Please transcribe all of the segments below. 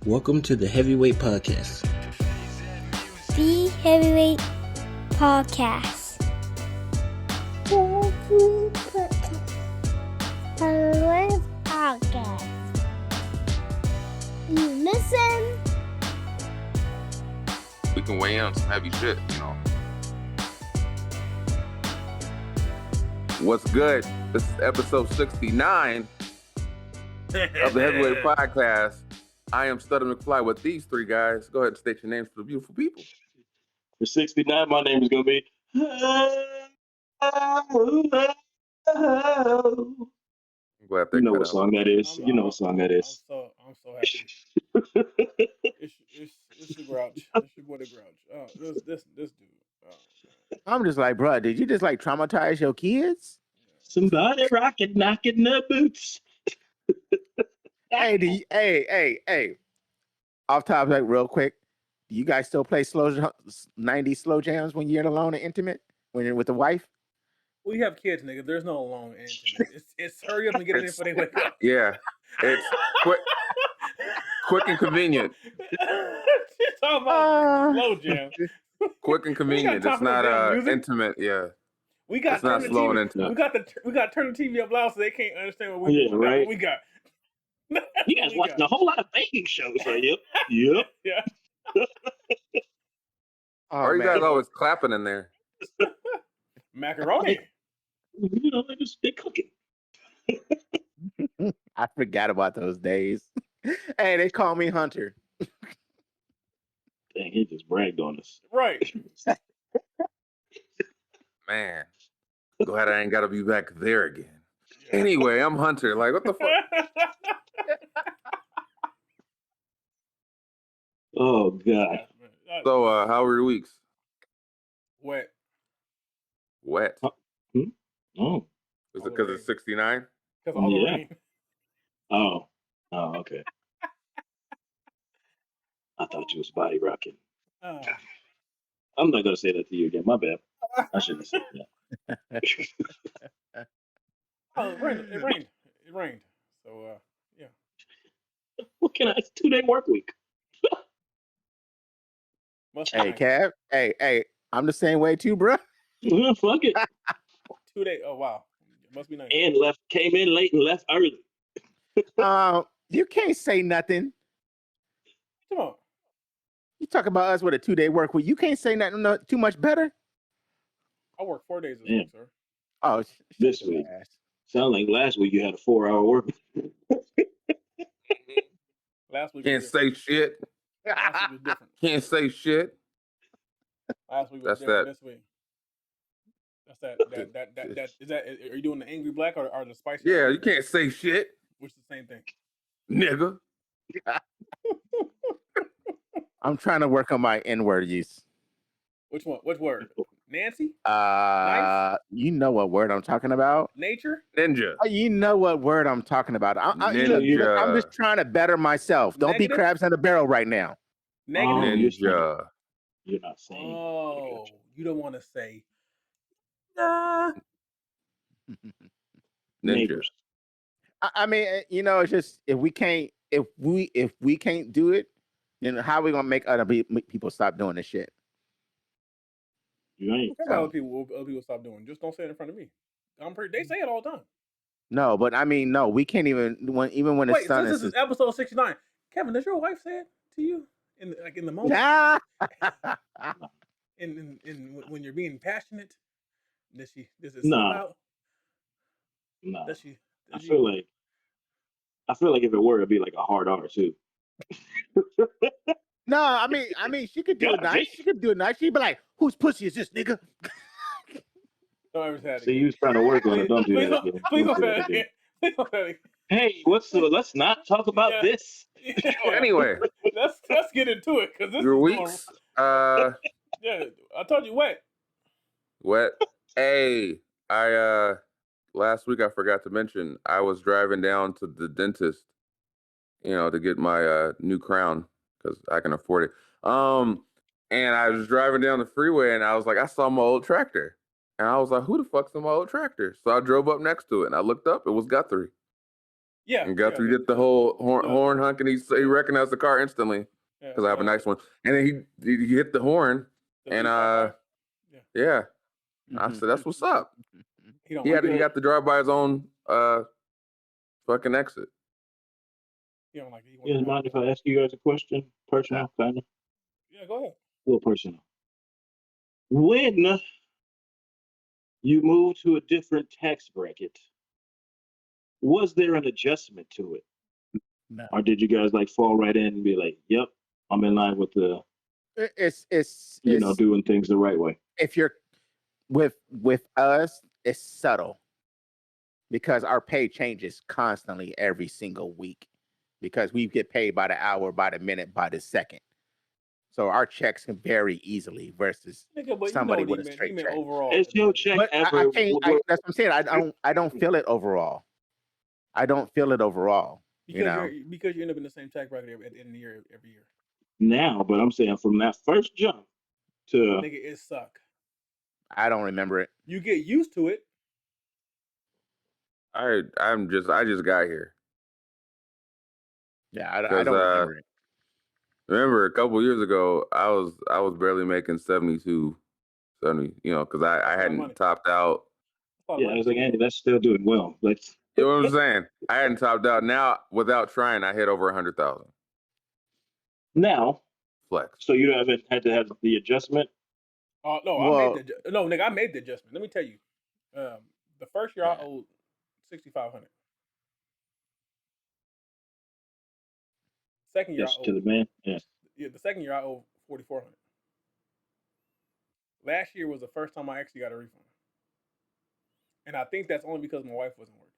Welcome to the Heavyweight Podcast. The Heavyweight Podcast. Heavyweight Podcast. You listen? We can weigh in on some heavy shit, you know. What's good? This is episode 69 of the Heavyweight Podcast. I am Studder McFly with these three guys. Go ahead and state your names for the beautiful people. For 69, my name is going to be... I'm glad they You know cut what out. song that is. You know what song that is. I'm so happy. It's the Grouch. It's your boy the Grouch. Oh, this dude. Oh, man. I'm just like, bro, did you just like traumatize your kids? Somebody rocking, knocking their boots. Hey. Off topic, like, real quick. Do you guys still play 90s slow jams when you're alone and intimate? When you're with the wife? We have kids, nigga. There's no long intimate. It's hurry up and get it in before they wake up. Yeah, it's quick and convenient. She's talking about slow jam. Quick and convenient. time It's for the not damn music. intimate. Yeah, We got it's not turn the slow and TV. intimate. We got to turn the TV up loud so they can't understand what we Yeah, doing. right. We got. You guys watching a whole lot of baking shows, right? Yep. Yeah. Oh, Why are you man. guys always clapping in there? Macaroni. You know, they're cooking. I forgot about those days. Hey, they call me Hunter. Dang, he just bragged on us. Right. Man, glad I ain't got to be back there again. Anyway, I'm Hunter. Like, what the fuck? Oh, God. So, how were your weeks? Wet. Wet. Oh. Is All it the because rain. it's 69? Because all the Yeah. rain. Oh, okay. I thought you was body rocking. Oh. I'm not going to say that to you again. My bad. I shouldn't have said that. Oh, it rained. So, yeah. What can I? It's a 2-day work week. Must be Hey, nice. Kev. Hey, I'm the same way too, bro. Fuck it. 2 days. Oh, wow. It must be nice. And came in late and left early. You can't say nothing. Come on. You talk about us with a 2-day work week. You can't say nothing too much better. I work 4 days this Yeah. week, sir. Oh, This week. Sound like last week you had a 4-hour work. Last week Can't was say shit. Last week was different. Can't say shit. Last week was That's different that. this week. That's that. Is that? Are you doing the angry black or the spicy? Yeah, you can't say shit, Which is the same thing. nigga. I'm trying to work on my N-word use. Which one? Which word? Nancy? You know what word I'm talking about. Nature? Ninja. You know what word I'm talking about. I'm Ninja. just trying to better myself. Don't Negative? be crabs in a barrel right now. Negative? Ninja. You're not saying. Oh, you don't want to say. Nah. Ninja. Neighbors. I mean, it's just if we can't do it, then how are we gonna make other people stop doing this shit? You ain't. What other people stop doing? Just don't say it in front of me. They say it all the time. No, but I mean, no, we can't even when Wait, it's done. since this is episode 69, Kevin, does your wife say it to you in the moment? Nah. In when you're being passionate, does it slip Nah. out? No. Does she? I feel like if it were, it'd be like a hard R too. No, I mean, she could do it God, nice. She could do it nice. She'd be like, "Whose pussy is this, nigga?" Don't ever say that See, again. you was trying to work on it. Don't do Please that. don't- again. Please don't do say that that again. Please don't say that again. Hey, let's not talk about Yeah. this. Oh, anyway, let's get into it because this your is weeks. Yeah, I told you wet. Wet. Hey, I last week I forgot to mention I was driving down to the dentist, to get my new crown because I can afford it. And I was driving down the freeway and I was like, I saw my old tractor. And I was like, who the fuck's in my old tractor? So I drove up next to it and I looked up, it was Guthrie. Yeah, And Guthrie did the whole horn honk, and he recognized the car instantly because I have a nice one. And then he hit the horn, and yeah. I said, "That's what's up." He got to drive by his own fucking exit. He don't like it. You guys mind if I ask you guys a question? Personal, kind of. Yeah, go ahead. A little personal. When you move to a different tax bracket, was there an adjustment to it? No. Or did you guys like fall right in and be like, "Yep, I'm in line with the It's doing things the right way"? If you're with us, it's subtle because our pay changes constantly every single week because we get paid by the hour, by the minute, by the second. So our checks can vary easily versus somebody with a straight check. Overall, Is your check But ever? that's what I'm saying. I don't feel it overall. I don't feel it overall. Because you end up in the same tax bracket at the end of the year every year. Now, but I'm saying from that first jump to nigga, it suck. I don't remember it. You get used to it. I just got here. Yeah, I don't remember it. Remember a couple years ago, I was barely making 72, 70, because I hadn't topped out. Yeah, I was like, Andy, that's still doing well. You know what I'm saying? I hadn't topped out. Now, without trying, I hit over 100,000. Now, flex. So you haven't had to have the adjustment? No, nigga, I made the adjustment. Let me tell you, the first year I owed $6,500. Second year, yes, to the man. Yes. Yeah, the second year I owe $4,400. Last year was the first time I actually got a refund, and I think that's only because my wife wasn't working.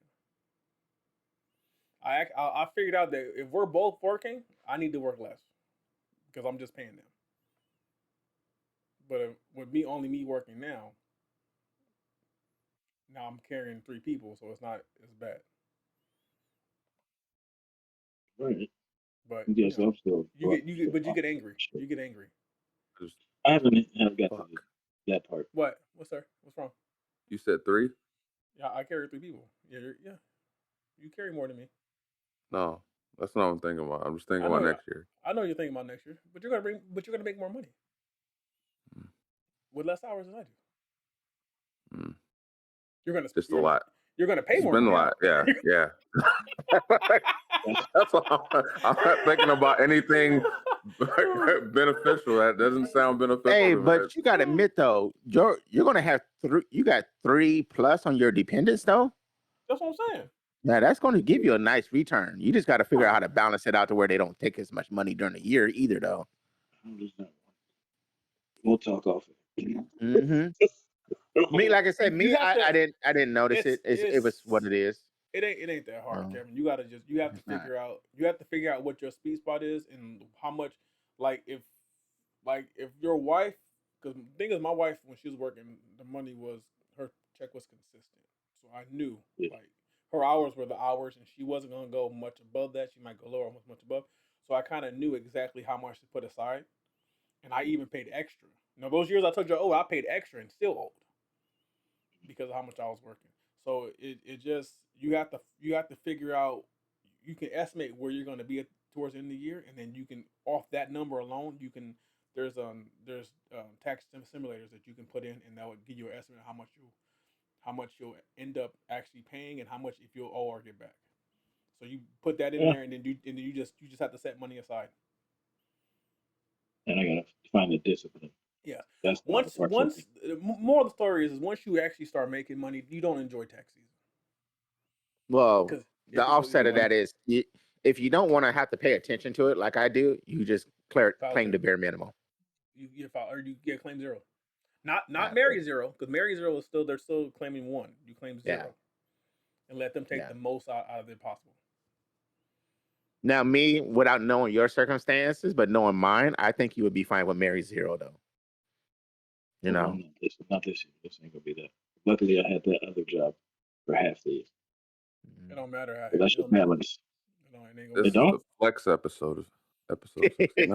I figured out that if we're both working, I need to work less because I'm just paying them. But with only me working now I'm carrying 3 people, so it's not as bad. Right. But yes, I'm still. You get angry. Sure. You get angry. I haven't got to that part. What? What's wrong? You said 3? Yeah, I carry 3 people. Yeah. You carry more than me. No, that's not what I'm thinking about. I'm just thinking about next year. I know you're thinking about next year, but you're gonna make more money with less hours than I do. You're gonna just a lot. You're gonna pay more. Spend a lot. Yeah. That's all. I'm not thinking about anything beneficial. That doesn't sound beneficial. Hey, but you gotta admit though, you're gonna have 3. You got 3+ on your dependents though. That's what I'm saying. Now that's going to give you a nice return. You just got to figure out how to balance it out to where they don't take as much money during the year either, though. We'll talk off. Me, like I said, I didn't notice it. It was what it is. It ain't that hard, Kevin. You have to figure out. You have to figure out what your sweet spot is and how much. If your wife, because the thing is, my wife when she was working, the money was her check was consistent, so I knew her hours were the hours, and she wasn't gonna go much above that. She might go lower, much above. So I kind of knew exactly how much to put aside, and I even paid extra. Now those years I told you, I paid extra and still owed because of how much I was working. So it just you have to figure out. You can estimate where you're going to be towards the end of the year, and then you can off that number alone, you can there's tax simulators that you can put in, and that would give you an estimate of how much you'll end up actually paying and how much if you'll owe or get back. So you put that in there, and then you just have to set money aside. And I gotta find the discipline. Yeah. That's once more of the story is once you actually start making money, you don't enjoy tax season. Well, the offset of that is if you don't want to have to pay attention to it like I do, you just claim the bare minimum. You file or you get claim 0. Not Mary 0, because Mary 0 is they're still claiming 1. You claim 0, and let them take the most out of it possible. Now, me, without knowing your circumstances, but knowing mine, I think you would be fine with Mary 0, though. You know? No, not this year. This ain't gonna be that. Luckily, I had that other job for half the year. It don't matter. That's just balance. This is the flex episode. No,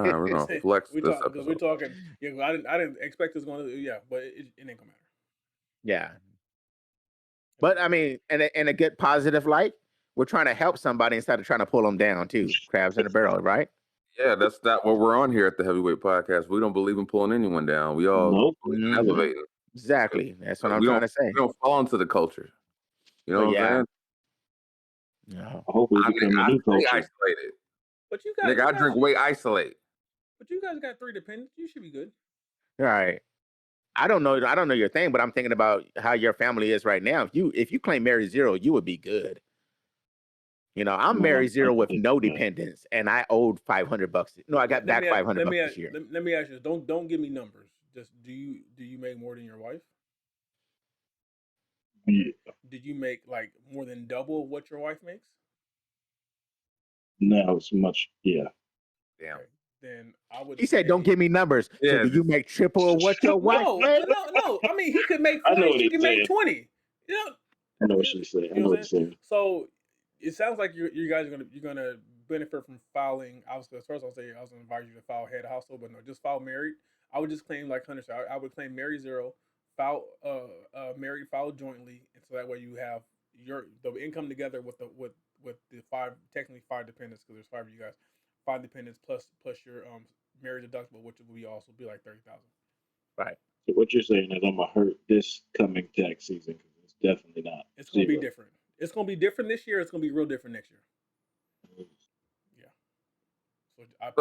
we're gonna flex this episode. We're talking. Yeah, I didn't expect this going to. Yeah, but it ain't gonna matter. Yeah. But I mean, in a good positive light, we're trying to help somebody instead of trying to pull them down too. Crabs in a barrel, right? Yeah, that's not what we're on here at the Heavyweight Podcast. We don't believe in pulling anyone down. We all Nope. believe in Mhm. elevating. Exactly. That's what I'm We trying to say. don't fall into the culture. You know But what I'm yeah. saying? No. I hope we become a new stay culture. isolated. But you guys, Nigga, I drink way isolate. But you guys got 3 dependents. You should be good. All right. I don't know your thing, but I'm thinking about how your family is right now. If you claim Mary Zero, you would be good. You know, I'm No, Mary Zero with it's no not. dependents, and I owed $500. No, I got back $500 this year. Let me ask you this. Don't give me numbers. Just do you make more than your wife? Yeah. Did you make like more than double what your wife makes? Now it's much. Yeah. Damn. Okay. Then I would He said, "Don't say give me numbers." So, Yeah, do you make triple of what your wife made? no. I mean, he could make I know 40. what She he's could make saying. 20. You know, I know what you, she's saying. I you know know what what I'm he's saying? saying. So it sounds like you guys are gonna benefit from filing. I was first I'll say I was gonna advise you to file head of household, but no, just file married. I would just claim like Hunter said. I would claim Mary Zero, file married, file jointly, and so that way you have the income together with the technically 5 dependents because there's 5 of you guys, 5 dependents plus your marriage deductible, which will be also be like 30,000. Right. So what you're saying is I'm gonna hurt this coming tax season because it's definitely not. It's gonna be zero. different. It's gonna be different this year. It's gonna be real different next year. Yeah. So I put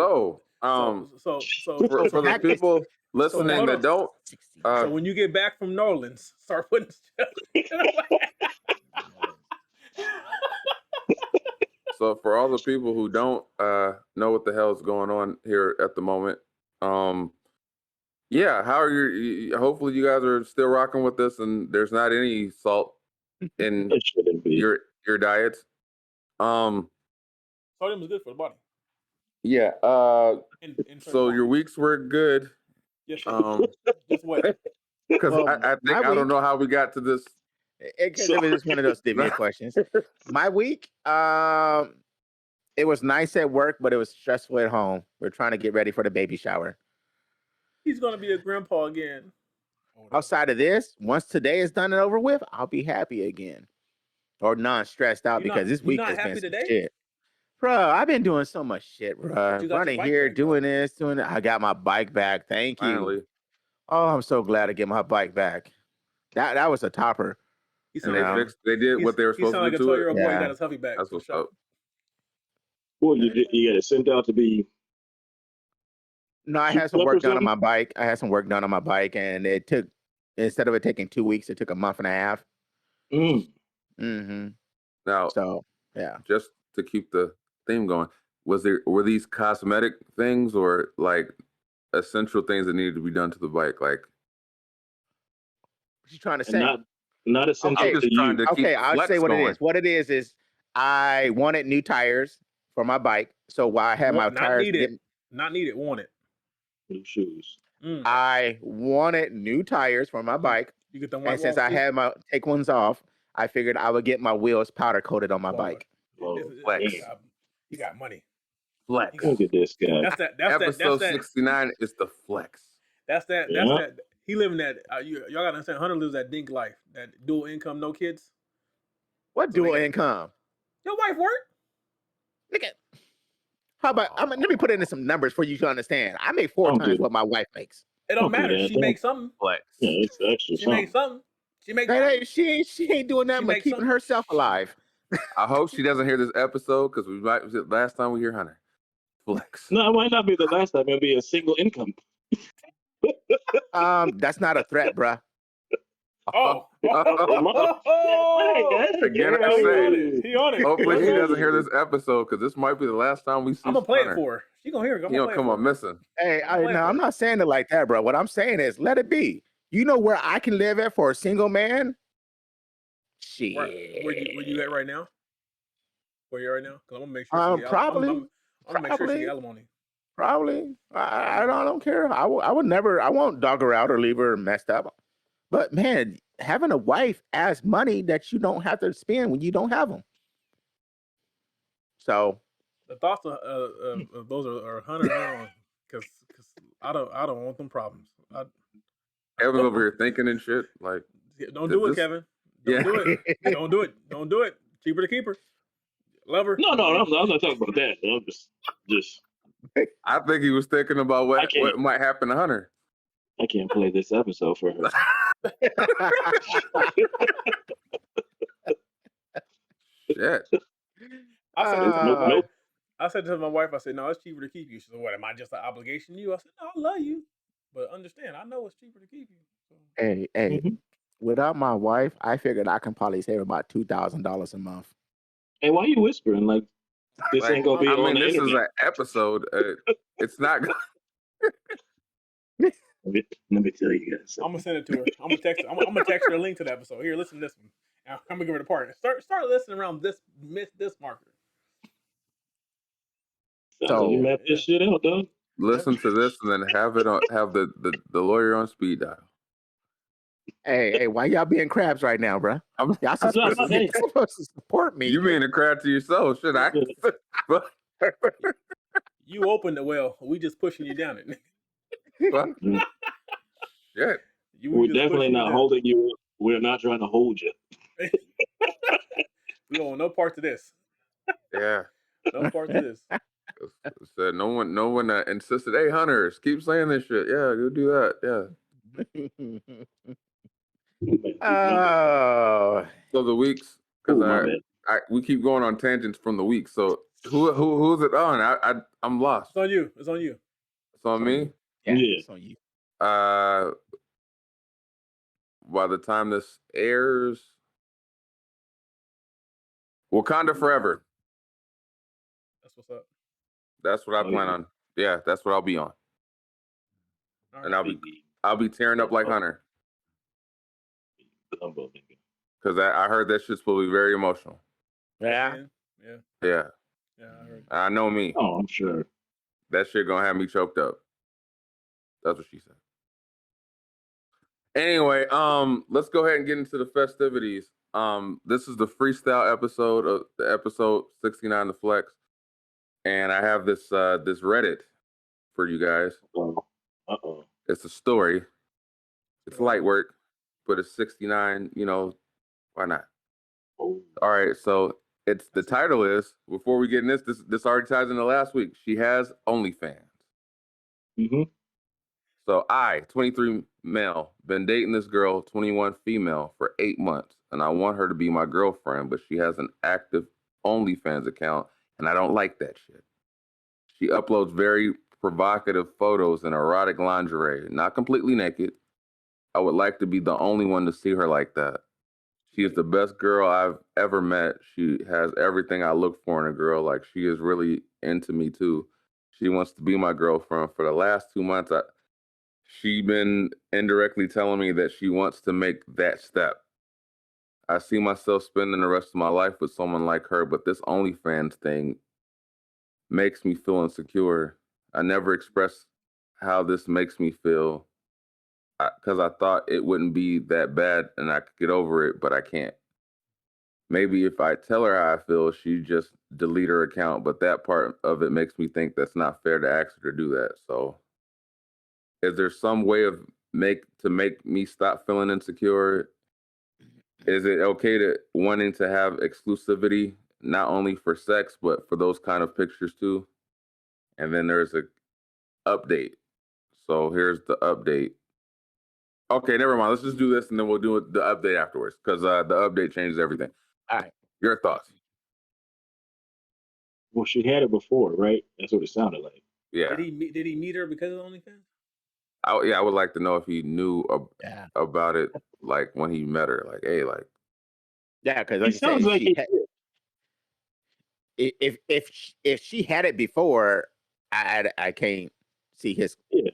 So, for the people listening hold that on. don't, So when you get back from New Orleans, start putting stuff. so for all the people who don't know what the hell's going on here at the moment, yeah, how are hopefully you guys are still rocking with this and there's not any salt in It shouldn't be. your diets. Sodium is good for the body. Yeah. In certain So your quantities. weeks were good. Yes, sir. Just wait. Because Well, I think I don't know how we got to this. It was just one of those divvy questions. My week, it was nice at work, but it was stressful at home. We're trying to get ready for the baby shower. He's gonna be a grandpa again. Outside of this, once today is done and over with, I'll be happy again. Or non-stressed out because this week has been some shit. Bro, I've been doing so much shit, bro. Running here, doing this, doing that. I got my bike back. Thank you. Finally. Oh, I'm so glad to get my bike back. That was a topper. They did what they were supposed to do. He sound like a 12-year-old boy. He got his huffy back. That's what's up. Well, you got it sent out to be. No, I had some work done on my bike. And it took, instead of it taking 2 weeks, it took a month and a half. Mm-hmm. Now, so yeah, just to keep the theme going, were these cosmetic things or like essential things that needed to be done to the bike? Like, what you trying to say? Not essential. I'm just trying to keep I'll say what it is. What it is I wanted new tires for my bike. So while I had my tires, not needed, wanted new shoes. I wanted new tires for my bike. You get them and since I had my take ones off, I figured I would get my wheels powder coated on my bike. Flex. You got money. Flex. Look at this guy. That's episode 69 is the flex. That's that. He living that. Y'all gotta understand. Hunter lives that dink life. That dual income, no kids. What dual income? Your wife work. Look at. How about? Let me put it in some numbers for you to understand. I make 4 times what my wife makes. It don't matter. She makes something. Flex. Yeah, it's extra. She makes something. She makes. Hey, she ain't doing nothing but keeping herself alive. I hope she doesn't hear this episode because we might be the last time we hear Hunter. Flex. No, it might not be the last time. It'll be a single income. That's not a threat, bruh. Again, I say, he on it. Hopefully, she doesn't hear this episode because this might be the last time we see. I'm gonna play it for her. She gonna hear it. You don't come on missing. Hey, I'm not saying it like that, bro. What I'm saying is, let it be. You know where I can live at for a single man? Shit. Where you at right now? Where you right now? Because I'm gonna make sure. Probably. I'm gonna make sure she get alimony. Probably. I don't care. I would never. I won't dog her out or leave her messed up. But man, having a wife adds money that you don't have to spend when you don't have them. So the thoughts of those are Hunter because I don't want them problems. Kevin's over here thinking and shit. Like, don't do it, Kevin. Don't do it. Don't do it. Don't do it. Cheaper to keep her. Lover? No, I'm not talking about that. I'm just. I think he was thinking about what might happen to Hunter. I can't play this episode for her. Shit. I said to my Nope. wife. I said to my wife, I said, "No, it's cheaper to keep you." She said, "What? Am I just an obligation to you?" I said, "No, I love you, but understand, I know it's cheaper to keep you." So. Hey, Mhm. without my wife, I figured I can probably save about $2,000 a month. Hey, why you whispering? Like this Like, ain't gonna be I on mean, the this is internet. an episode. It's not. Let me tell you guys I'm gonna something. send it to her. I'm gonna text her. I'm gonna text her a link to the episode. Here, listen to this one. And I'm gonna give her the part. Start listening around this marker. Sounds like you So, mapped this shit out, dog. Listen to this and then have the lawyer on speed dial. hey, why y'all being crabs right now, bro? I'm Y'all No, supposed, hey, supposed to support me. you being a crowd to yourself. Should I? You opened the well. We just pushing you down it. Fuck. mm, Shit. We we're just definitely pushing you not down. holding you. We're not trying to hold you. We don't want no part to this. Yeah. No part to this. Said no one insisted. Hey, Hunters, keep saying this shit. Yeah, go do that. Yeah. Oh, So the weeks, because Oh, my bad. we keep going on tangents from the week. So who's it on? I'm lost. It's on you. It's on you. It's on me. yeah, Yeah. it's on you. Uh, by the time this airs, Wakanda Forever. That's what's up. That's what I plan on. Yeah, that's what I'll be on, All and right. I'll be tearing up like Hunter because I heard that shit's supposed to be very emotional. Yeah. Yeah. Yeah, I heard. I know me. Oh, I'm sure. That shit gonna have me choked up. That's what she said. Anyway, let's go ahead and get into the festivities. This is the freestyle episode of the episode 69 the Flex, and I have this Reddit for you guys. Uh-oh. It's a story. It's light work, but it's 69. You know, why not? Oh. All right, so it's the title is before we get in this already ties into last week. She has OnlyFans. Mm-hmm. So I, 23 male, been dating this girl, 21 female, for 8 months, and I want her to be my girlfriend, but she has an active OnlyFans account, and I don't like that shit. She uploads very provocative photos in erotic lingerie, not completely naked. I would like to be the only one to see her like that. She is the best girl I've ever met. She has everything I look for in a girl. Like, she is really into me too. She wants to be my girlfriend. For the last 2 months, she been indirectly telling me that she wants to make that step. I see myself spending the rest of my life with someone like her, but this OnlyFans thing makes me feel insecure. I never expressed how this makes me feel because I thought it wouldn't be that bad and I could get over it, but I can't. Maybe if I tell her how I feel, she just delete her account, but that part of it makes me think that's not fair to ask her to do that. So, is there some way of make me stop feeling insecure? Is it okay to wanting to have exclusivity not only for sex but for those kind of pictures too? And then there's a update. So here's the update. Okay, never mind. Let's just do this and then we'll do the update afterwards because the update changes everything. All right. Your thoughts? Well, she had it before, right? That's what it sounded like. Yeah. Did he meet her because of OnlyFans? I would like to know if he knew Yeah. about it, like when he met her. Like, hey, like, Yeah, because It like you sounds said, like she if she had it before, I can't see his. Yeah.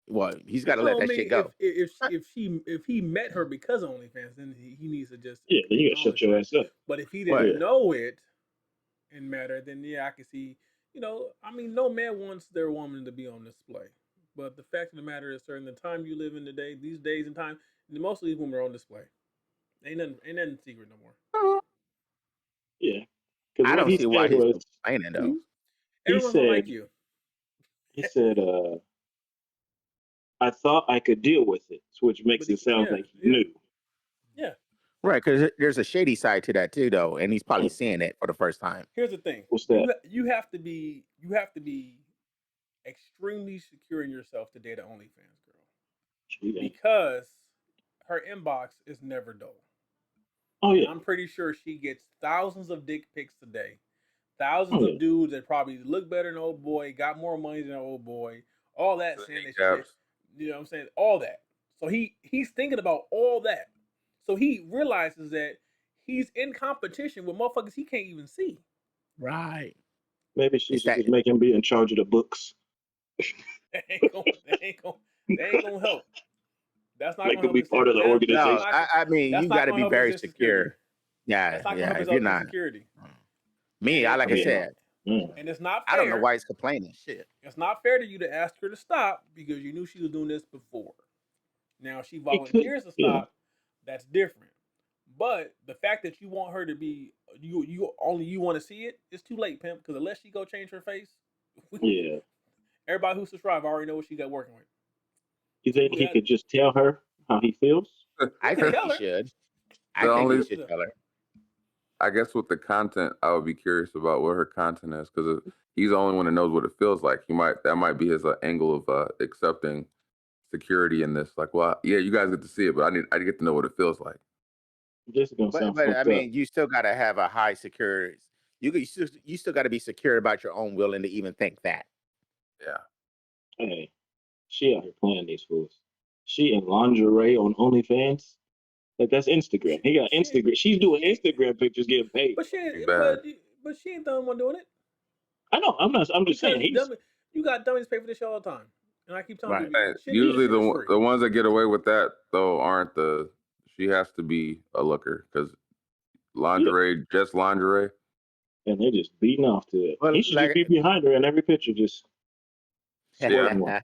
Well, he's got to No, let I that mean, shit go. if he met her because of OnlyFans, then he needs to just Yeah, then you gotta shut your acknowledge that. ass up. But if he What? didn't know it and met her, then yeah, I can see. You know, I mean, no man wants their woman to be on display. But the fact of the matter is, certain the time you live in today, these days and time, most of these women are on display. Ain't nothing secret no more. Yeah. Because I what don't he see why said he's was, complaining though. he Everyone's gonna like said, you. I thought I could deal with it, which makes But it sound like he knew. yeah. Right, because there's a shady side to that too, though, and he's probably seeing it for the first time. Here's the thing. What's that? You have to be extremely secure in yourself to date an OnlyFans girl because her inbox is never dull. Oh yeah. I'm pretty sure she gets thousands of dick pics a day, thousands of dudes that probably look better than old boy, got more money than old boy, all that saying that shit. You know what I'm saying? All that. So he's thinking about all that. So he realizes that he's in competition with motherfuckers he can't even see. Right. Maybe she should just make him be in charge of the books. That ain't gonna help. That's not Make gonna him be help. part of the organization. No, I mean, you got to be very secure. Yeah, that's not yeah. gonna If help you're his not, security. me, like I said, and it's not fair. I don't know why he's complaining. Shit. It's not fair to you to ask her to stop because you knew she was doing this before. Now she volunteers to stop. That's different. But the fact that you want her to be you want to see it, it's too late, pimp. Because unless she go change her face, everybody who subscribed already know what she got working with. You think he could just tell her how he feels? I think he should. I think he should tell her. I guess with the content, I would be curious about what her content is because he's the only one that knows what it feels like. That might be his angle of accepting security in this. Like, well, yeah, you guys get to see it, but I get to know what it feels like. This is gonna sound But I mean, you still got to have a high security. You still got to be secure about your own will and to even think that. Yeah. Hey, she out here playing these fools. She in lingerie on OnlyFans. Like that's Instagram. He got Instagram. She's doing Instagram pictures, getting paid. But she ain't the only one doing it. I know. I'm just saying. You got dummies pay for this shit all the time, and I keep telling people. Usually the ones that get away with that though aren't she has to be a looker because lingerie, just lingerie. And they're just beating off to it. Well, he should just be behind her in every picture, just squirting one.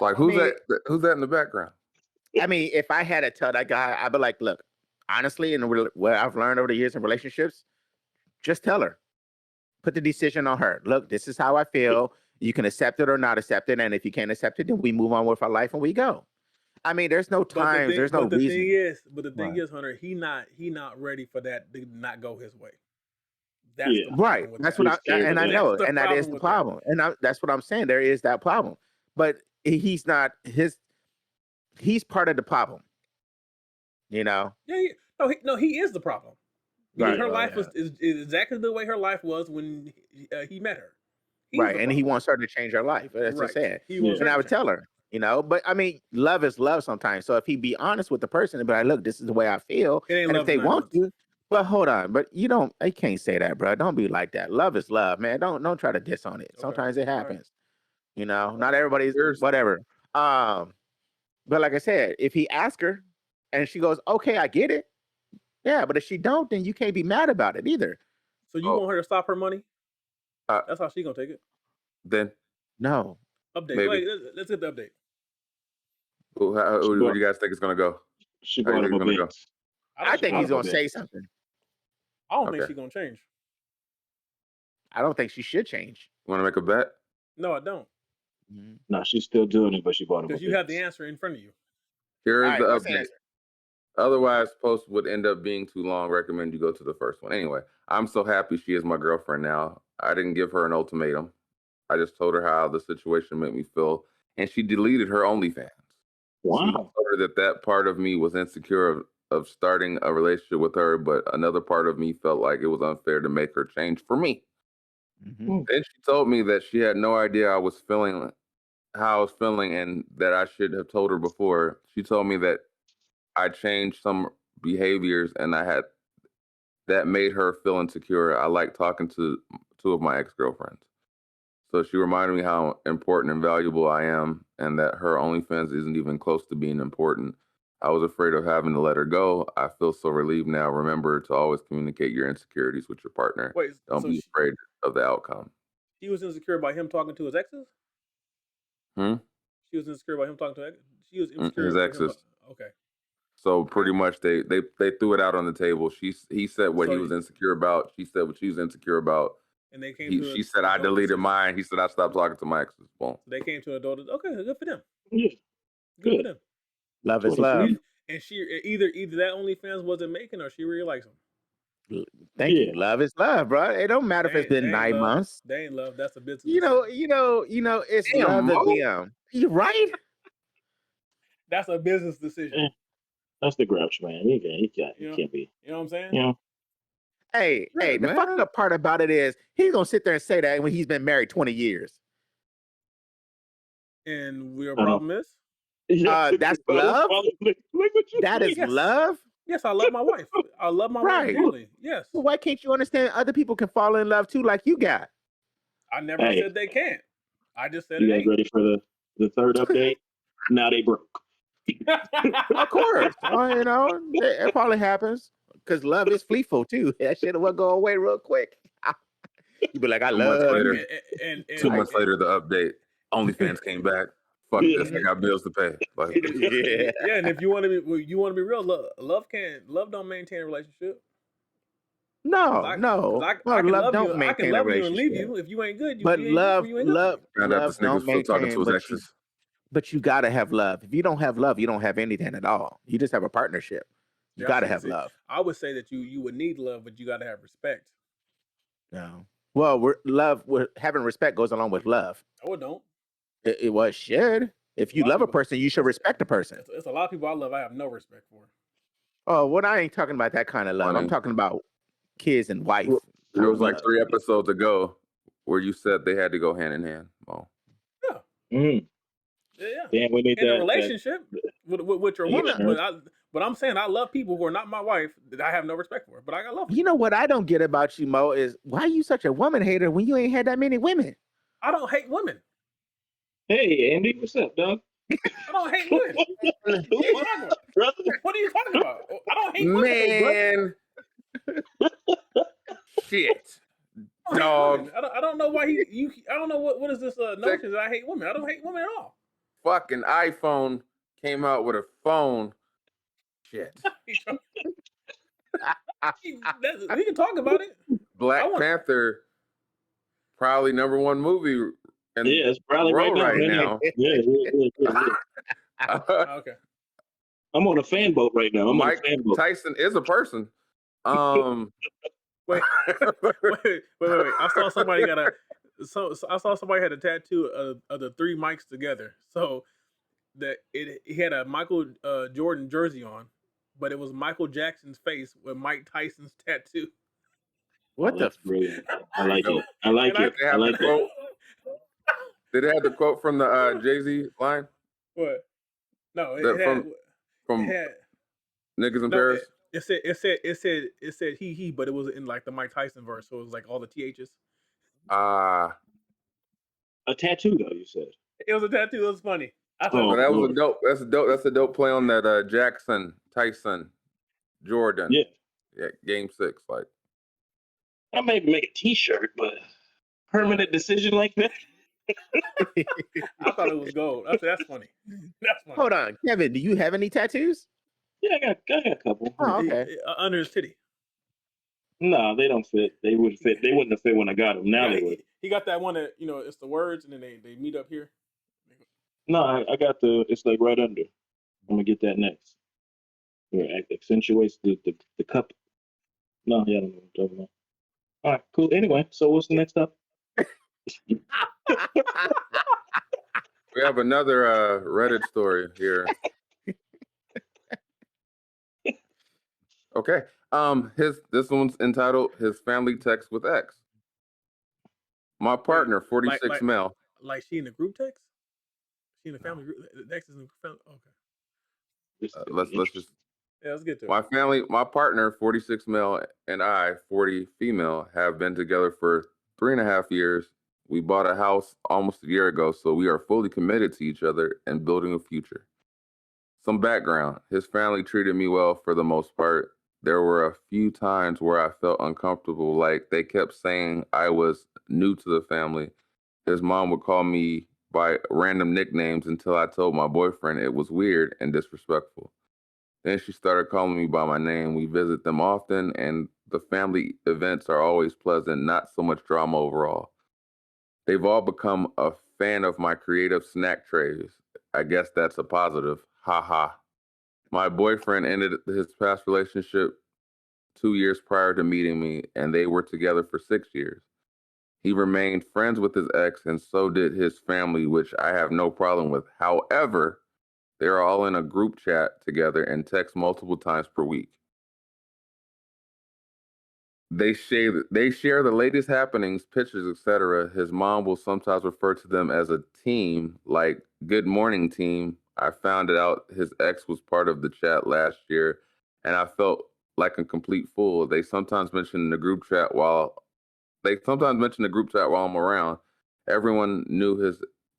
Like who's that in the background? I mean, if I had to tell that guy, I'd be like, look, honestly, what I've learned over the years in relationships, just tell her. Put the decision on her. Look, this is how I feel. You can accept it or not accept it. And if you can't accept it, then we move on with our life and we go. I mean, there's no time. There's no reason. But the thing is, Hunter, he not ready for that to not go his way. That's right. That's what I know, and that is the problem. And that's what I'm saying. There is that problem, but he's not he's part of the problem. You know? Yeah. He is the problem. Because her life is exactly the way her life was when he met her. Right, and he wants her to change her life. That's what I'm saying. And I would tell her, but I mean, love is love sometimes. So if he be honest with the person and be like, look, this is the way I feel. And if they want to, but hold on, but you can't say that, bro. Don't be like that. Love is love, man. Don't try to diss on it. Sometimes it happens. Not everybody's whatever. But like I said, if he asks her and she goes, okay, I get it. Yeah, but if she don't, then you can't be mad about it either. So you want her to stop her money? That's how she gonna take it. Then no update. Wait, let's get the update. What do you guys think it's gonna go? I think he's gonna say something. I don't think she's gonna change. I don't think she should change. Want to make a bet? No, I don't. No, she's still doing it, but she bought it because you have the answer in front of you. Here is the update. Otherwise, post would end up being too long. Recommend you go to the first one. Anyway, I'm so happy she is my girlfriend now. I didn't give her an ultimatum. I just told her how the situation made me feel, and she deleted her OnlyFans. Wow. She told her that part of me was insecure of starting a relationship with her, but another part of me felt like it was unfair to make her change for me. Mm-hmm. Then she told me that she had no idea how I was feeling, and that I should have told her before. She told me that I changed some behaviors and that made her feel insecure. I like talking to two of my ex-girlfriends. So she reminded me how important and valuable I am and that her OnlyFans isn't even close to being important. I was afraid of having to let her go. I feel so relieved now. Remember to always communicate your insecurities with your partner. Don't be afraid of the outcome. She was insecure by him talking to his exes? She was insecure by him talking to exes? She was insecure his exes. Okay. So pretty much they threw it out on the table. He said what he was insecure about. She said what she was insecure about. And they came she said I deleted mine. He said I stopped talking to my exes. Boom. They came to an adult. Okay, good for them. Yeah. Good for them. Love is love. And she either that OnlyFans wasn't making, or she really likes him. Thank you. Love is love, bro. It don't matter if it's been They ain't 9 love. months. They ain't love. That's a business. You know, it's Damn, love to Mo. them. You right? That's a business decision. That's the Grouch, man. He can't be. You know what I'm saying? You know. Hey, Right, the man. fucked up part about it is he's gonna sit there and say that when he's been married 20 years. And your problem is? That's love. That is Yes. love. Yes, I love my wife. I love my wife Right. dearly. Yes. Well, why can't you understand other people can fall in love too, like you got? I never said they can't. I just said You it guys ain't. ready for the third update? Now they broke. Of course. You know, it probably happens because love is fleetful too. That shit will go away real quick. You be like, I 2 months love later, you. and 2 months later, the update. OnlyFans came back. Fuck this. I got bills to pay. Like, Yeah. And if you want to be real, love don't maintain a relationship. No. I can Love love don't you. I can maintain a love you and leave relationship. you. If you ain't good, But you ain't good for you. Ain't good for me. found out this nigga don't was still talking maintain. to his exes. But you gotta have love. If you don't have love, you don't have anything at all. You just have a partnership. You gotta have love. I would say that you would need love, but you got to have respect. No. Well, having respect goes along with love. No, it don't. It should. If you love a person, you should respect a person. It's a lot of people I love I have no respect for. Oh, well, I ain't talking about that kind of love. Funny. I'm talking about kids and wife. It was like 3 episodes ago where you said they had to go hand in hand. Mo. Yeah. Mm. Yeah. Damn, we need in that, a relationship with your woman, Yeah. but I'm saying I love people who are not my wife that I have no respect for, but I got love for. You know what I don't get about you, Mo, is why are you such a woman hater when you ain't had that many women? I don't hate women. Hey, Andy, what's up, dog? I don't hate women. What are you talking about? Brother? What are you talking about? I don't hate women. Man. Shit. I don't hate Dog. women. I don't know why I don't know what is this notion that I hate women. I don't hate women at all. Fucking iPhone came out with a phone. Shit. We can talk about it. Black Panther, probably #1 movie. And yeah, it's probably right now. Yeah. Okay. I'm on a fan boat right now. Mike Tyson is a person. Wait. I saw somebody I saw somebody had a tattoo of the 3 mics together. So that he had a Michael Jordan jersey on, but it was Michael Jackson's face with Mike Tyson's tattoo. What that's brilliant. I like it. I like it. I like it. Did it have the quote from the Jay-Z line? What? No, from Niggas in Paris. It said he, but it was in like the Mike Tyson verse, so it was like all the THs. A tattoo though, you said. It was a tattoo. It was funny. So that was a dope. That's a dope play on that Jackson, Tyson, Jordan. Yeah. Game 6. Like, I may make a T-shirt, but permanent decision like that. I thought it was gold. I said that's funny. That's funny. Hold on, Kevin. Do you have any tattoos? Yeah, I got a couple. Oh, okay. Under his titty. No, they don't fit. They wouldn't fit. They wouldn't have fit when I got them. Now they would. He got that one that it's the words, and then they meet up here. No, I got it's like right under. I'm gonna get that next. Yeah, it accentuates the cup. No, yeah, I don't know what I'm talking about. All right, cool. Anyway, so what's the next up? we have another Reddit story here. Okay. This one's entitled "His Family Text with X." My partner, 46 male. Like she in the group text? She in the family group? The X is in the family. Okay. Let's just. Yeah, let's get to it. My partner, 46 male, and I, 40 female, have been together for 3.5 years. We bought a house almost a year ago, so we are fully committed to each other and building a future. Some background: his family treated me well for the most part. There were a few times where I felt uncomfortable, like they kept saying I was new to the family. His mom would call me by random nicknames until I told my boyfriend it was weird and disrespectful. Then she started calling me by my name. We visit them often, and the family events are always pleasant, not so much drama overall. They've all become a fan of my creative snack trays. I guess that's a positive. Ha ha. My boyfriend ended his past relationship 2 years prior to meeting me, and they were together for 6 years. He remained friends with his ex, and so did his family, which I have no problem with. However, they're all in a group chat together and text multiple times per week. They share the latest happenings, pictures, etc. His mom will sometimes refer to them as a team, like "Good morning, team." I found out his ex was part of the chat last year, and I felt like a complete fool. They sometimes mention the group chat while I'm around. Everyone knew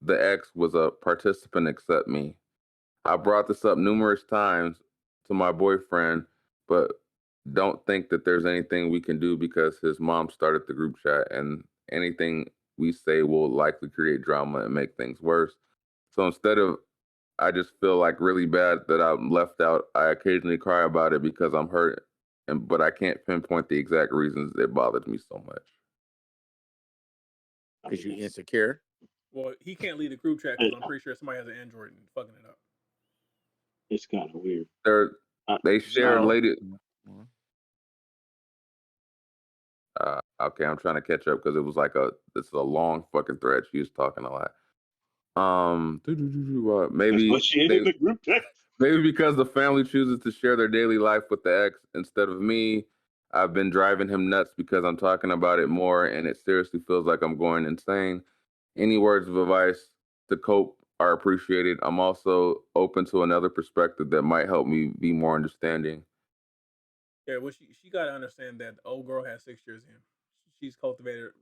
the ex was a participant except me. I brought this up numerous times to my boyfriend, but don't think that there's anything we can do because his mom started the group chat, and anything we say will likely create drama and make things worse. So instead of, I just feel like really bad that I'm left out. I occasionally cry about it because I'm hurt, but I can't pinpoint the exact reasons it bothers me so much. Because you're insecure. Well, he can't lead a group chat because I'm pretty sure somebody has an Android and fucking it up. It's kind of weird. They share So- latest. Okay, I'm trying to catch up because it's a long fucking thread. She was talking a lot. Maybe But she ain't in the group text. maybe because the family chooses to share their daily life with the ex instead of me. I've been driving him nuts because I'm talking about it more, and it seriously feels like I'm going insane. Any words of advice to cope are appreciated. I'm also open to another perspective that might help me be more understanding. Yeah, well, she got to understand that the old girl has 6 years in. She's cultivated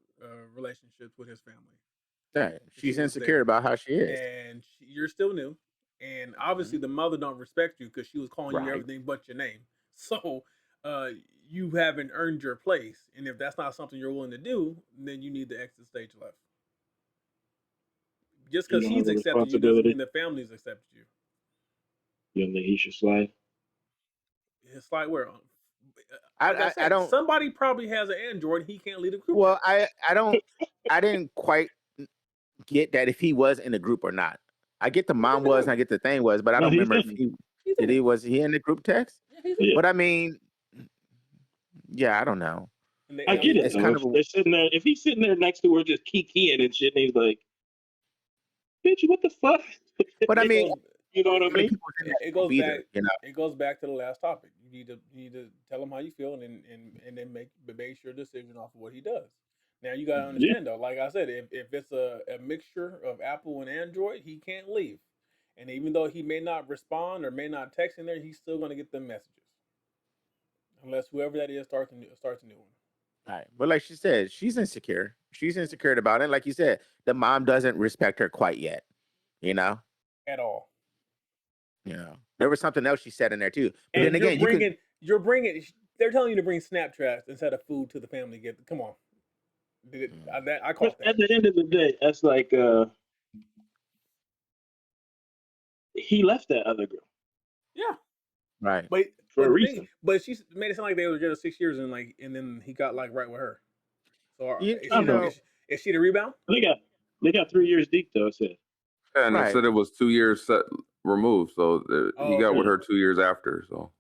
relationships with his family. Yeah, she's was insecure there. about how she is. And you're still new, and obviously the mother don't respect you because she was calling you Right. everything but your name. So you haven't earned your place, and if that's not something you're willing to do, then you need to exit stage left. Just You because don't have he's a accepted you doesn't responsibility. mean the family's accepted you. You don't think he should slide? It's like where, I don't. Somebody probably has an Android. He can't lead a group. Well, chat. I didn't quite get that if he was in the group or not. I get the mom was, and I get the thing was, but I No, don't he's remember if in was he in the group text? Yeah. But I mean, yeah, I don't know. I get it It's though. kind If of they're sitting there, if he's sitting there next to her just kikiing and shit, and he's like, "Bitch, what the fuck?" But I mean, you know what I how many mean? people was in that It group goes either, back. you know? It goes back to the last topic. You need to tell him how you feel, and then base your decision off of what he does. Now you gotta understand though. Like I said, if it's a mixture of Apple and Android, he can't leave. And even though he may not respond or may not text in there, he's still gonna get them messages, unless whoever that is starts a new one. Right. But like she said, she's insecure. She's insecure about it. Like you said, the mom doesn't respect her quite yet, you know? At all. You know, there was something else she said in there too. But And then again, you're bringing. They're telling you to bring Snapchats instead of food to the family. Come on. I caught that. At the end of the day, that's like he left that other girl. Yeah. Right. For a reason. But she made it sound like they were together 6 years and then he got like right with her. So is she the rebound? They got 3 years deep though. It said. And it said it was 2 years removed, so he got with her 2 years after. So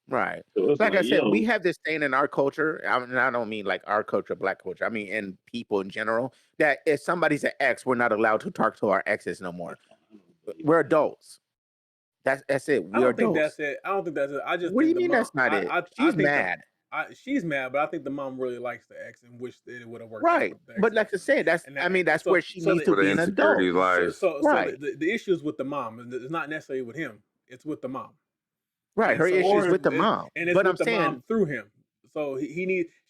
right. So like I said, we have this thing in our culture. I don't mean like our culture, Black culture. I mean in people in general, that if somebody's an ex, we're not allowed to talk to our exes no more. We're adults. That's it. I don't think that's it. I just what do think you mean that's not it? She's mad. She's mad, but I think the mom really likes the ex and wish that it would have worked right. out. Right. But like I said, that's where she needs to be an adult. So the issue is with the mom, and it's not necessarily with him. It's with the mom. Right. Her issue is with the mom. And it's but with I'm the saying, mom through him. So she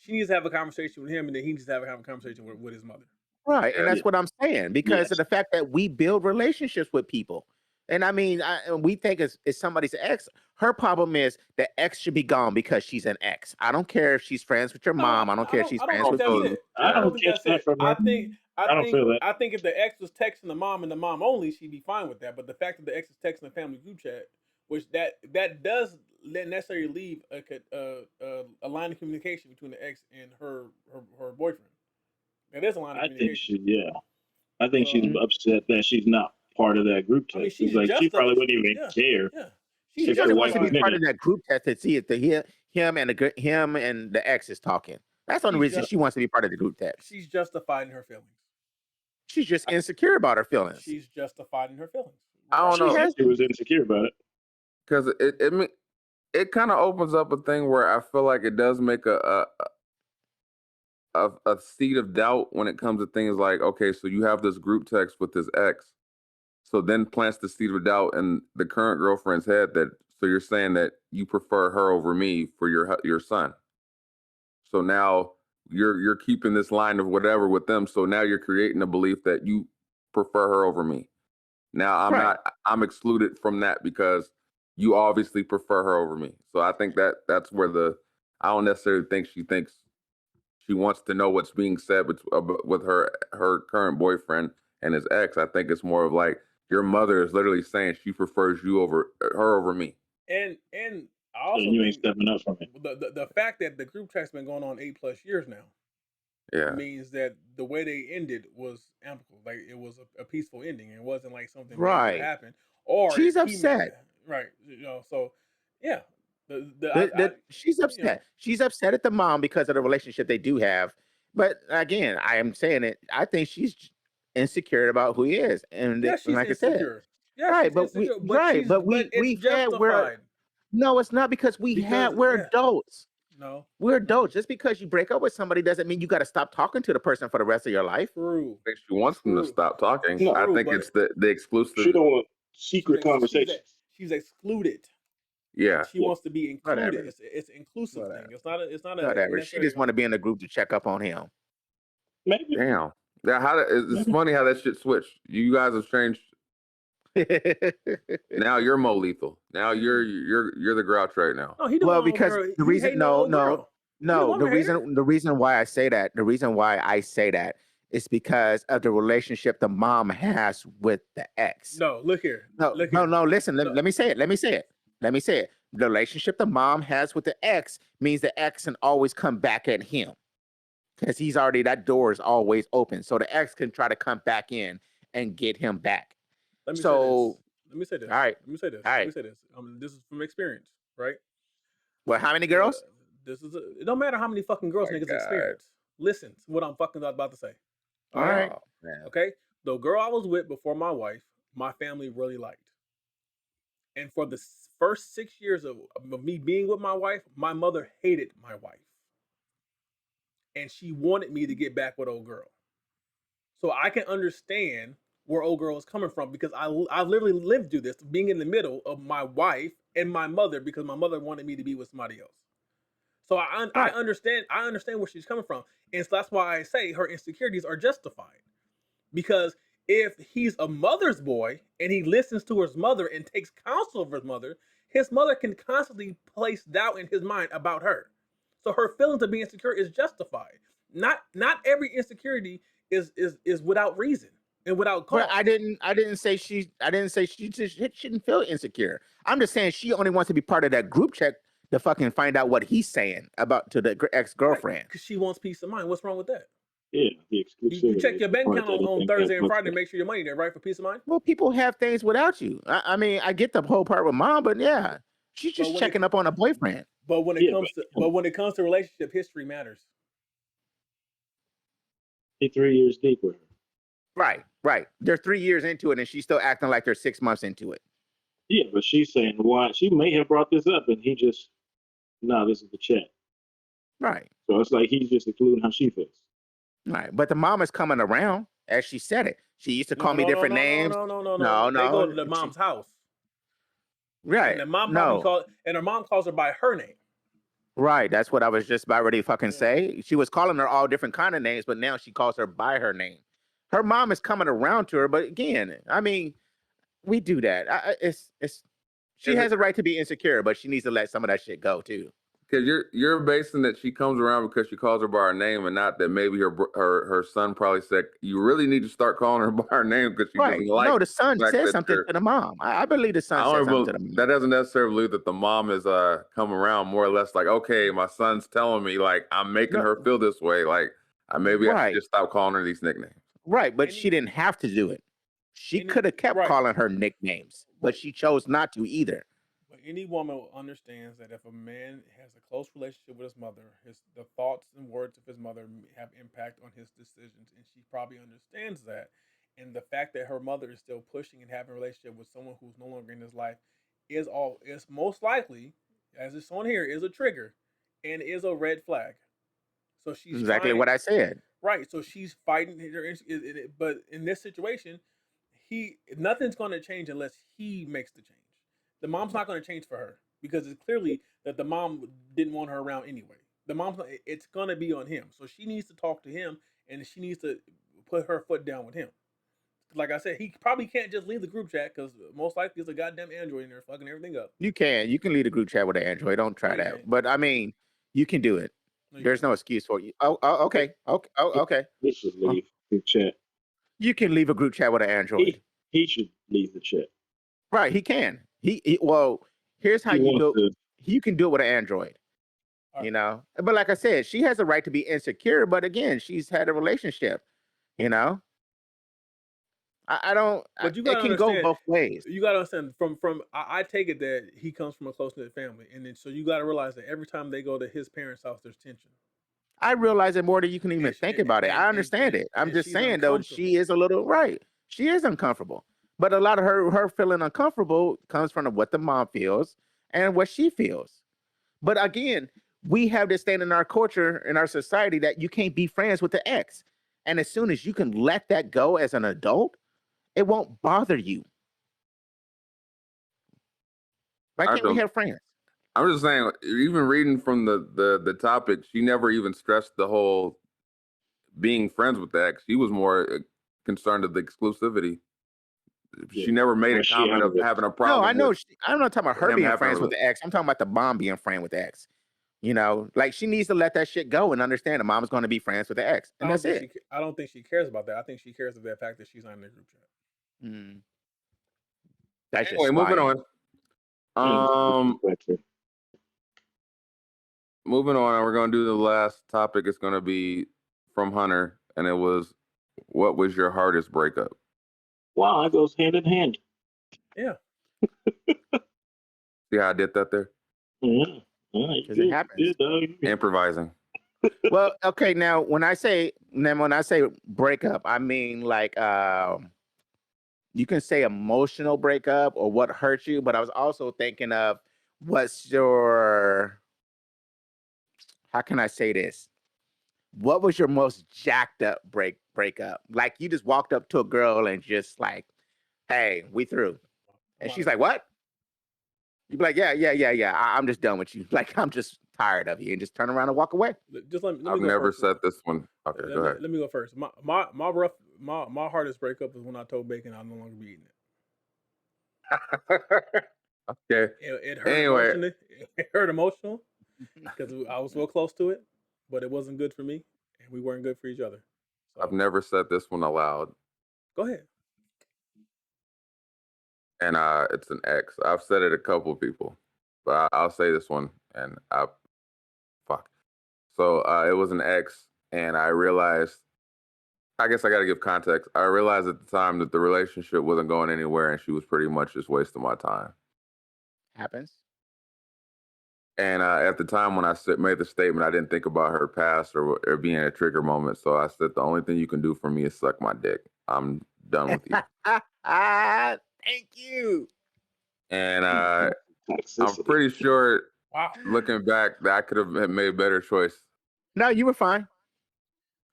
needs to have a conversation with him, and then he needs to have a conversation with his mother. Right. And that's what I'm saying, because of the fact that we build relationships with people. And I mean, we think it's somebody's ex. Her problem is the ex should be gone because she's an ex. I don't care if she's friends with your mom. I don't care if she's friends with you. I don't catch that from her. I think if the ex was texting the mom and the mom only, she'd be fine with that. But the fact that the ex is texting the family group chat, which that does necessarily leave a line of communication between the ex and her boyfriend. That is a line of communication. I think she's upset that she's not part of that group text. I mean, she probably wouldn't even care. Yeah, She If just the wants wife to be is part of nigga, that group chat to see if him and the ex is talking. That's the only She's reason just- she wants to be part of the group text. She's justified in her feelings. She's just insecure about her feelings. She's justified in her feelings. I don't know. has she was insecure about it. Because it kind of opens up a thing where I feel like it does make a seed of doubt when it comes to things like, okay, so you have this group text with this ex, so then plants the seed of doubt in the current girlfriend's head that, so you're saying that you prefer her over me for your son. So now you're keeping this line of whatever with them. So now you're creating a belief that you prefer her over me. Now I'm excluded from that because you obviously prefer her over me. So I think that's where I don't necessarily think she thinks she wants to know what's being said with her current boyfriend and his ex. I think it's more of like your mother is literally saying she prefers her over me. And I So also you ain't think stepping up from it. the fact that the group chat's been going on 8+ years now Yeah. means that the way they ended was amicable. Like it was a peaceful ending. It wasn't like something Right. major happened. Or She's upset. Right. So yeah. She's upset. She's upset at the mom because of the relationship they do have. But again, I am saying it. I think she's insecure about who he is, and Yeah, she's like insecure. I said, right? But insecure, we've had no, it's not because we're yeah. adults. No, we're adults. Just because you break up with somebody doesn't mean you got to stop talking to the person for the rest of your life. True. I think she wants them to stop talking. No, I think it's the exclusive. She don't want secret conversations. She's excluded. Yeah. She wants to be included. Whatever. It's an inclusive Whatever. thing. It's not whatever. She just want to be in the group to check up on him. Maybe. Damn. Yeah, it's funny how that shit switched. You guys have changed. Now you're more lethal. Now you're the grouch right now. No, he well, because the reason the reason why I say that is because of the relationship the mom has with the ex. No, look here. No, listen. Let me say it. The relationship the mom has with the ex means the ex can always come back at him because that door is always open. So the ex can try to come back in and get him back. Let me say this. All right. This is from experience, right? Well, how many girls? It don't matter how many fucking girls niggas experience. Listen to what I'm fucking about to say. All right. Man. Okay? The girl I was with before my wife, my family really liked. And for the first 6 years of me being with my wife, my mother hated my wife. And she wanted me to get back with old girl. So I can understand where old girl is coming from because I literally lived through this, being in the middle of my wife and my mother because my mother wanted me to be with somebody else. So I understand where she's coming from. And so that's why I say her insecurities are justified. Because if he's a mother's boy and he listens to his mother and takes counsel of his mother can constantly place doubt in his mind about her. So her feeling to be insecure is justified. Not every insecurity is without reason and without cause. But I didn't say she shouldn't feel insecure. I'm just saying she only wants to be part of that group chat to fucking find out what he's saying to the ex-girlfriend. Because she wants peace of mind. What's wrong with that? Yeah, the exclusivity. You check your bank account on Thursday and Friday to make sure your money there, right? For peace of mind. Well, people have things without you. I mean, I get the whole part with mom, but yeah, she's just checking up on a boyfriend. But when it comes to relationship, history matters. He's 3 years deep with her. Right. They're 3 years into it, and she's still acting like they're 6 months into it. Yeah, but she's saying why she may have brought this up, and he just, this is the chat. Right. So it's like he's just including how she feels. Right. But the mom is coming around, as she said it. She used to call me different names. No. They go to the mom's house. Right. And the mom her mom calls her by her name. Right. That's what I was just about ready to fucking say. She was calling her all different kind of names, but now she calls her by her name. Her mom is coming around to her, but again, I mean, we do that. She has a right to be insecure, but she needs to let some of that shit go too. Because you're basing that she comes around because she calls her by her name, and not that maybe her son probably said you really need to start calling her by her name because she doesn't like. No, the son said something to the mom. I believe the son said something to the mom. That doesn't necessarily believe that the mom is come around more or less like, okay, my son's telling me like I'm making her feel this way, like I should just stop calling her these nicknames. Right, but she didn't have to do it. She could have kept calling her nicknames, but she chose not to either. But any woman understands that if a man has a close relationship with his mother, the thoughts and words of his mother have impact on his decisions, and she probably understands that. And the fact that her mother is still pushing and having a relationship with someone who's no longer in his life is most likely, as it's on here, is a trigger and is a red flag. So she's Exactly trying. what I said. Right. So she's fighting her, but in this situation, nothing's going to change unless he makes the change. The mom's not going to change for her because it's clearly that the mom didn't want her around anyway. It's going to be on him. So she needs to talk to him and she needs to put her foot down with him. Like I said, he probably can't just leave the group chat because most likely there's a goddamn Android in there fucking everything up. You can lead a group chat with an Android. Don't try that. can't. But I mean, you can do it. There's no excuse for you. Okay. Okay. He should leave the chat. You can leave a group chat with an Android. He should leave the chat. Right, he can. Well, here's how you do it. You can do it with an Android. Right. You know, but like I said, she has a right to be insecure. But again, she's had a relationship. You know, I don't. But you it can go both ways. You gotta understand. I take it that he comes from a close knit family, and then so you gotta realize that every time they go to his parents' house, there's tension. I realize it more than you can even think about it. I understand it. I'm just saying though, she is a little right. She is uncomfortable. But a lot of her feeling uncomfortable comes from what the mom feels and what she feels. But again, we have this thing in our culture, in our society, that you can't be friends with the ex. And as soon as you can let that go as an adult, it won't bother you. Why can't we have friends? I'm just saying, even reading from the topic, she never even stressed the whole being friends with the ex. She was more concerned with the exclusivity. She never made a comment of having a problem. No, I know. I'm not talking about her being friends with the ex. I'm talking about the mom being friend with the ex. You know, like she needs to let that shit go and understand the mom's going to be friends with the ex, and that's it. I don't think she cares about that. I think she cares of that fact that she's not in the group chat. That's anyway, moving on. Moving on, we're going to do the last topic. It's going to be from Hunter, and it was, what was your hardest breakup? Wow, it goes hand in hand. Yeah. See how I did that there? Yeah. Because it happens. Improvising. Well, okay. Now, when I say breakup, I mean like you can say emotional breakup or what hurt you, but I was also thinking of what's your, how can I say this? What was your most jacked up breakup? Like you just walked up to a girl and just like, hey, we through. And she's like, what? You'd be like, yeah. I'm just done with you. Like, I'm just tired of you, and just turn around and walk away. I've never said this one. Okay, go ahead. Let me go first. My hardest breakup was when I told Bacon I'll no longer be eating it. Okay. It hurt emotionally. It hurt emotional because I was so close to it, but it wasn't good for me, and we weren't good for each other. So, I've never said this one aloud. Go ahead. And it's an ex. I've said it a couple of people, but I'll say this one. And So it was an ex, and I realized, I guess I got to give context. I realized at the time that the relationship wasn't going anywhere, and she was pretty much just wasting my time. Happens. And at the time when I made the statement, I didn't think about her past or being a trigger moment. So I said, the only thing you can do for me is suck my dick. I'm done with you. Thank you. And I'm pretty sure, looking back, that I could have made a better choice. No, you were fine.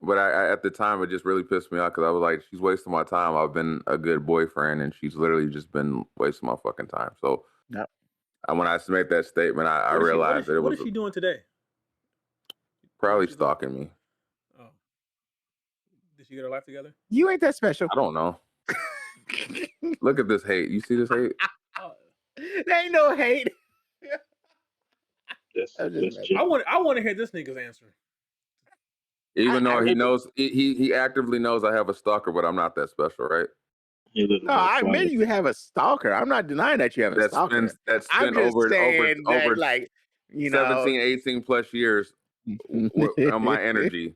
But I at the time, it just really pissed me off because I was like, she's wasting my time. I've been a good boyfriend, and she's literally just been wasting my fucking time. So when I made that statement, I realized that it was. What is she doing today? Probably stalking me. Oh. Did she get her life together? You ain't that special. I don't know. Look at this hate. You see this hate? There ain't no hate. I want to hear this nigga's answer. Even though he knows, he actively knows I have a stalker, but I'm not that special, right? No, I admit you have a stalker. I'm not denying that you have a stalker. That's been over like, you know, 17, 18 plus years on my energy.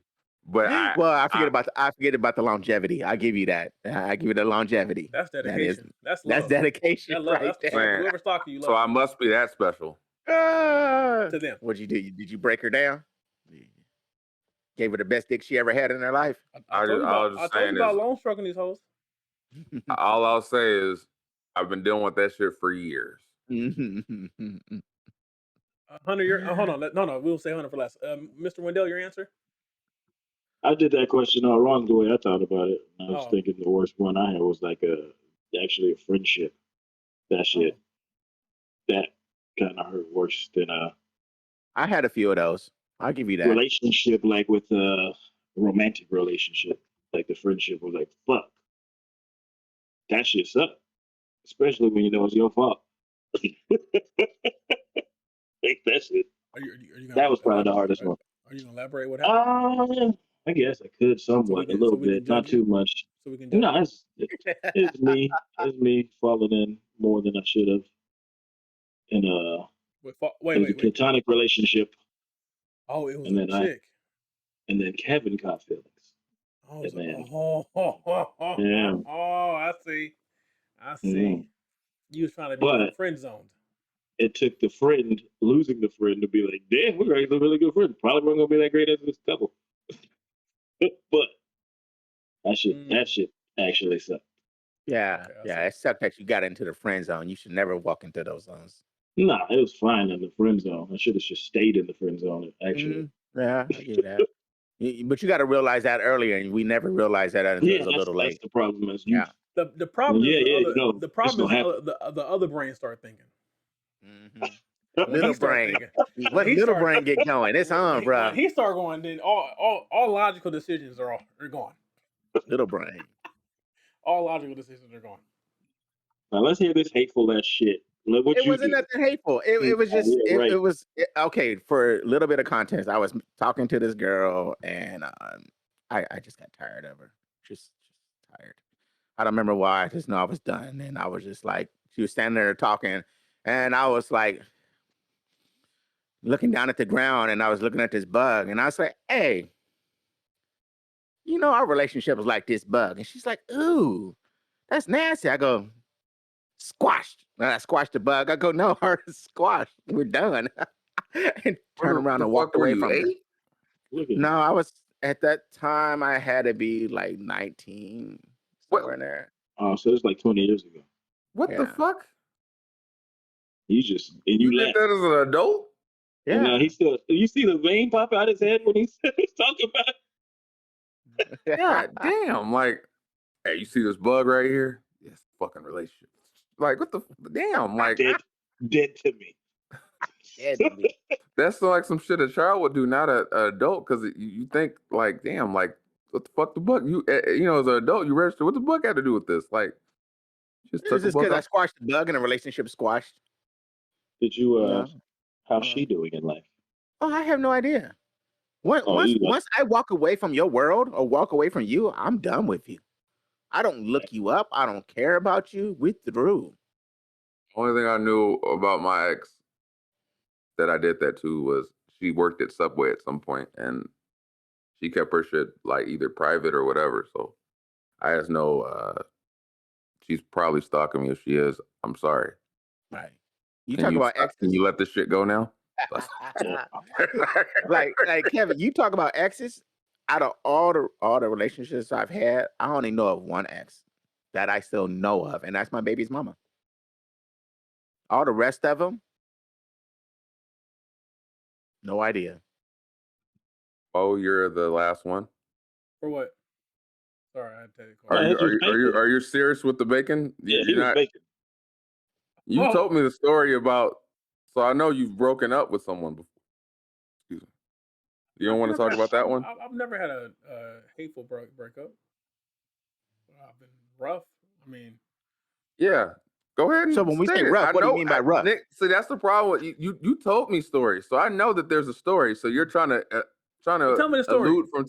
But I forget about the longevity. I give you that. I give you the longevity. That's dedication. That's That's love. dedication That love. right That's there. whoever stalking you. So I must be that special. To them. What'd you do? Did you break her down? Gave her the best dick she ever had in her life? I told you about long stroking these hoes. All I'll say is I've been dealing with that shit for years. Hunter, hold on. No, we'll say Hunter for last. Mr. Wendell, your answer? I did that question all wrong the way I thought about it. I was thinking the worst one I had was like actually a friendship. That shit. That kind of hurt worse than I had a few of those. I'll give you that. Relationship, like with a romantic relationship. Like the friendship was like, fuck. That shit sucked. Especially when you know it's your fault. Like that shit. That was probably the hardest one. Are you gonna elaborate what happened? I guess I could somewhat, a little bit, not too much. So we can No, it's me. It's me falling in more than I should have in a platonic relationship. Oh, it was a chick. And then Kevin caught feelings. Oh, yeah. I see. Mm-hmm. You was trying to be friend zoned. It took the friend losing the friend to be like, damn, we're actually really good friends. Probably weren't gonna be that great as this couple. But that shit actually sucked. Yeah, it sucked that you got into the friend zone. You should never walk into those zones. Nah, it was fine in the friend zone. I should have just stayed in the friend zone, actually. Yeah, I give that. But you got to realize that earlier, and we never realized that until it was a little late. That's the problem. Is the problem is the other brain start thinking. Little brain. What little brain get going? It's on, bro. When he start going, then all logical decisions are gone. Little brain. All logical decisions are gone. Now let's hear this hateful ass shit. It wasn't nothing hateful. It was just it was okay. For a little bit of context, I was talking to this girl, and I just got tired of her. Just tired. I don't remember why. I just know I was done, and I was just like, she was standing there talking, and I was like looking down at the ground, and I was looking at this bug, and I was like, hey, you know, our relationship was like this bug. And she's like, ooh, that's nasty. I go, squashed. And I squashed the bug. I go, no, her squashed. We're done. And turn around and walk away from it. No, I was, at that time, I had to be like 19, somewhere in there. Oh, so it's like 20 years ago. What the fuck? You did that as an adult? Yeah. And, he still, you see the vein pop out his head when he's talking about it? Yeah, damn. Like, hey, you see this bug right here? Yes, fucking relationship. Like, what the damn? Like, dead to me. Dead to me. That's like some shit a child would do, not an adult, because you think like, damn, like, what the fuck the bug? You know, as an adult, you register. What the bug got to do with this? Like, just because I squashed the bug and the relationship squashed. Did you? How's she doing in life? Oh, I have no idea. Once I walk away from your world or walk away from you, I'm done with you. I don't look you up. I don't care about you. We're through. Only thing I knew about my ex that I did that to was she worked at Subway at some point, and she kept her shit like either private or whatever. So I just know she's probably stalking me. If she is, I'm sorry. Right. You talk about exes. Can you let this shit go now? like Kevin, you talk about exes. Out of all the relationships I've had, I only know of one ex that I still know of, and that's my baby's mama. All the rest of them, no idea. Oh, you're the last one? For what? Sorry, I had to take a call. Are you serious with the bacon? Yeah, he was bacon. You told me the story about. So I know you've broken up with someone before. Excuse me. You don't want to talk about that one? I've never had a hateful breakup. I've been rough. I mean, yeah. Go ahead. So when we say rough, what do you mean by rough? Nick, see, that's the problem. You told me stories, so I know that there's a story. So you're trying to tell me the story. Allude from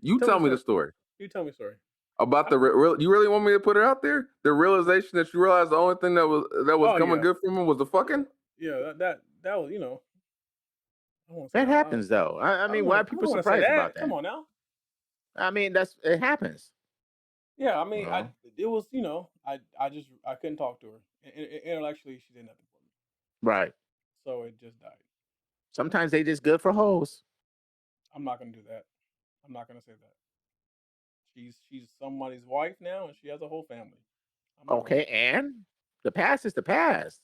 you tell me the story. You tell me the story about the real. You really want me to put it out there? The realization that you realized the only thing that was coming good from him was the fucking. Yeah, that was, you know. That happens though. I mean, why are people surprised about that? Come on now. I mean, it happens. Yeah, I mean, Well, it was, I couldn't talk to her. Intellectually, she did nothing for me, right. so it just died. Sometimes they just good for hoes. I'm not gonna do that. I'm not gonna say that. She's somebody's wife now, and she has a whole family. I'm not gonna Okay, say that. and the past is the past.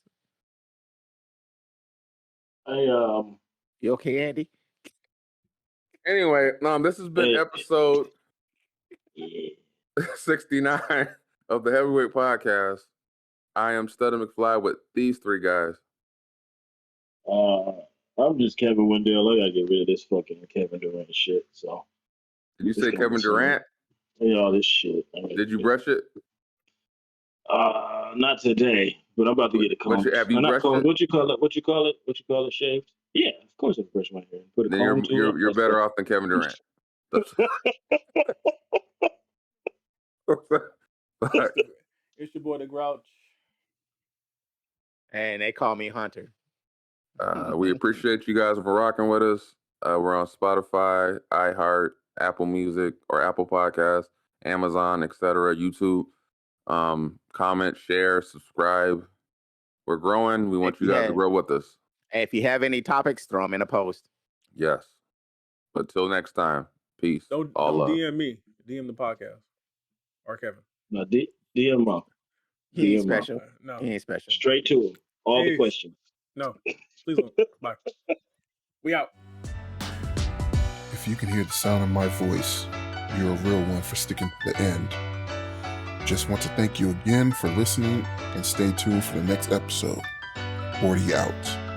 I You okay, Andy? Anyway, this has been hey, episode yeah. 69 of the Heavyweight Podcast. I am Studder McFly with these three guys. I'm just Kevin Wendell. I gotta get rid of this fucking Kevin Durant shit. So Did you it's say gonna be Kevin some Durant? all this shit. I gotta Did you get- brush it? Not today, but I'm about to get it combed. Have you Not brushed combed. it? What you call it? What you call it? What you call it? Shaved? Yeah, of course I brush my hair. Put a Then comb to it. you're better off than Kevin Durant. It's your boy the Grouch. And they call me Hunter. We appreciate you guys for rocking with us. We're on Spotify, iHeart, Apple Music or Apple Podcasts, Amazon, etc., YouTube. Comment, share, subscribe. We're growing. We want you guys to grow with us. And if you have any topics, throw them in a post. Yes. But till next time, peace. Don't All love. DM me. DM the podcast or Kevin. No, DM up. He ain't DM up. special. No. He ain't special. Straight to him. All the Peace. questions. No, please don't. Bye. We out. If you can hear the sound of my voice, you're a real one for sticking to the end. Just want to thank you again for listening and stay tuned for the next episode. 40 out.